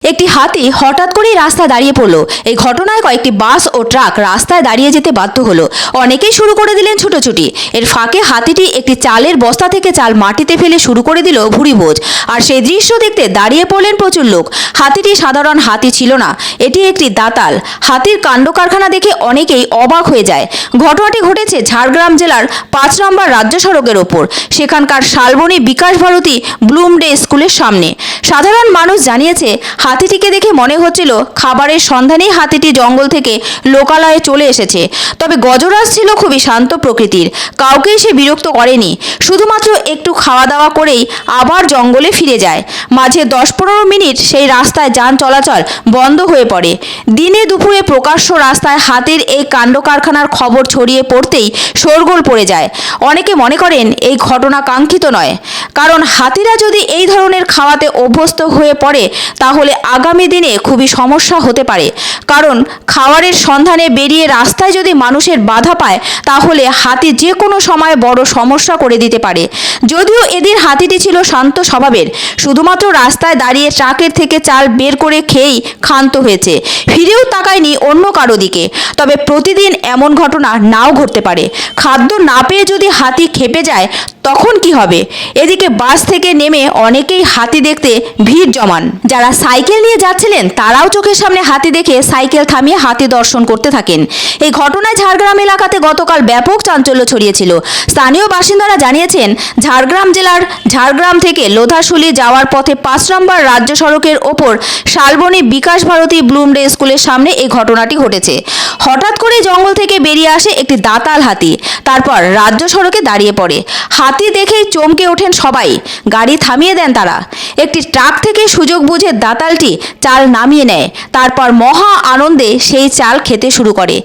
একটি হাতি হঠাৎ করেই রাস্তায় দাঁড়িয়ে পড়লো। এই ঘটনায় কয়েকটি বাস ও ট্রাক রাস্তায় দাঁড়িয়ে যেতে বাধ্য হলো। অনেকেই শুরু করে দিলেন ছুটোছুটি। এর ফাঁকে হাতিটি একটি চালের বস্তা থেকে চাল মাটিতে ফেলে শুরু করে দিল ভুরিভোজ। আর সেই দৃশ্য দেখতে দাঁড়িয়ে পড়লেন প্রচুর লোক। হাতিটি সাধারণ হাতি ছিল না, এটি একটি দাতাল। হাতির কাণ্ড কারখানা দেখে অনেকেই অবাক হয়ে যায়। ঘটনাটি ঘটেছে ঝাড়গ্রাম জেলার 5 নম্বর রাজ্য সড়কের ওপর, সেখানকার শালবনী বিকাশ ভারতী ব্লুমডে স্কুলের সামনে। সাধারণ মানুষ জানিয়েছে, হাতিটিকে দেখে মনে হচ্ছিল খাবারের সন্ধানেই হাতিটি জঙ্গল থেকে লোকালয়ে চলে এসেছে। তবে গজরাজ ছিল খুবই শান্ত প্রকৃতির, কাউকেই সে বিরক্ত করেনি। শুধুমাত্র একটু খাওয়া দাওয়া করেই আবার জঙ্গলে ফিরে যায়। মাঝে 10-15 মিনিট সেই রাস্তায় যান চলাচল বন্ধ হয়ে পড়ে। দিনে দুপুরে প্রকাশ্য রাস্তায় হাতির এই কাণ্ড কারখানার খবর ছড়িয়ে পড়তেই শোরগোল পড়ে যায়। অনেকে মনে করেন এই ঘটনা কাঙ্ক্ষিত নয়, কারণ হাতিরা যদি এই ধরনের খাওয়াতে অভ্যস্ত হয়ে পড়ে তাহলে আগামী দিনে খুবই সমস্যা হতে পারে। কারণ খাবারের সন্ধানে বেরিয়ে রাস্তায় যদি মানুষের বাধা পায় তাহলে হাতি যে কোনো সময় বড় সমস্যা করে দিতে পারে। যদিও এদিন হাতিটি ছিল শান্ত স্বভাবের, শুধুমাত্র রাস্তায় দাঁড়িয়ে ট্রাকের থেকে চাল বের করে খেয়েই ক্ষান্ত হয়েছে, ফিরেও তাকায়নি অন্য কারো দিকে। তবে প্রতিদিন এমন ঘটনা নাও ঘটতে পারে। খাদ্য না পেয়ে যদি হাতি ক্ষেপে যায় তখন কি হবে? এদিকে বাস থেকে নেমে অনেকেই হাতি দেখতে ভিড় জমান। যারা সাইকেল নিয়ে যাচ্ছিলেন তারাও চোখের সামনে হাতি দেখে সাইকেল থামিয়ে হাতি দর্শন করতে থাকেন। এই ঘটনায় ঝাড়গ্রাম এলাকাতে গতকাল ব্যাপক চাঞ্চল্য ছড়িয়েছিল। স্থানীয় বাসিন্দারা জানিয়েছেন, ঝাড়গ্রাম জেলার ঝাড়গ্রাম থেকে লোধাশুলি যাওয়ার পথে 5 নম্বর রাজ্য সড়কের ওপর শালবনী বিকাশ ভারতী ব্লুমডে স্কুলের সামনে এই ঘটনাটি ঘটেছে। হঠাৎ করে জঙ্গল থেকে বেরিয়ে আসে একটি দাতাল হাতি, তারপর রাজ্য সড়কে দাঁড়িয়ে পড়ে। হাতি দেখেই চমকে ওঠেন সবাই, গাড়ি থামিয়ে দেন তারা। একটি ট্রাক থেকে সুযোগ বুঝে দাতালটি চাল নামিয়ে নেয়, তারপর মহা আনন্দে সেই চাল খেতে শুরু করে।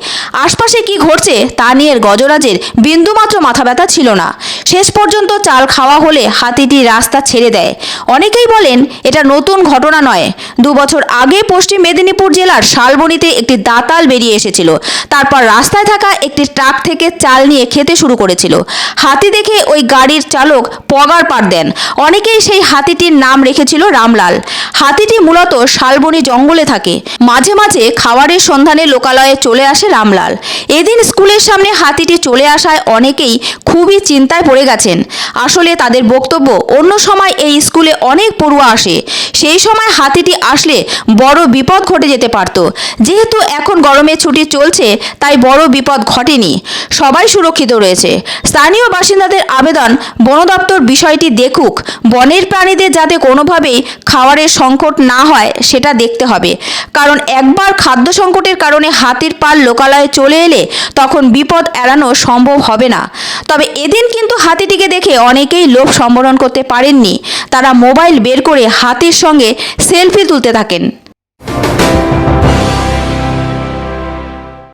আশপাশে কি ঘটছে তা নিয়ে গজরাজের বিন্দুমাত্র মাথা ব্যথা ছিল না। শেষ পর্যন্ত চাল খাওয়া হলে হাতিটি রাস্তা ছেড়ে দেয়। অনেকেই বলেন এটা নতুন ঘটনা নয়, 2 বছর আগে পশ্চিম মেদিনীপুর জেলার শালবনীতে একটি দাতাল বেরিয়ে এসেছিল, তারপর রাস্তায় থাকা একটি ট্রাক থেকে চাল নিয়ে খেতে শুরু করেছিল। হাতি দেখে ওই গাড়ির চালক পগার পার দেন। অনেকেই সেই হাতিটির নাম রেখেছিল রামলাল। হাতিটি মূলত শালবনী জঙ্গলে থাকে, মাঝে মাঝে খাবারের সন্ধানে লোকালয়ে চলে আসে রামলাল। এদিন স্কুলের সামনে হাতিটি চলে আসায় অনেকেই খুবই চিন্তায় পড়ে গেছেন। আসলে তাদের বক্তব্য, অন্য সময় এই স্কুলে অনেক পড়ুয়া আসে, সেই সময় হাতিটি আসলে বড় বিপদ ঘটে যেতে পারত। যেহেতু এখন গরমের ছুটি চলছে তাই বড় বিপদ ঘটেনি, সবাই সুরক্ষিত রয়েছে। স্থানীয় বাসিন্দাদের আবেদন, বন দপ্তর বিষয়টি দেখুক, বনের প্রাণীদের যাতে কোনোভাবেই খাবারের সংকট না হয় সেটা দেখতে হবে। কারণ একবার খাদ্য সংকটের কারণে হাতির পাল লোকালয়ে চলে এলে তখন বিপদ এড়ানো সম্ভব হবে না। তবে এদিন কিন্তু হাতিটিকে দেখে অনেকেই লোভ সম্বরণ করতে পারেননি। তারা মোবাইল বের করে হাতির সঙ্গে সেলফি তুলতে থাকেন।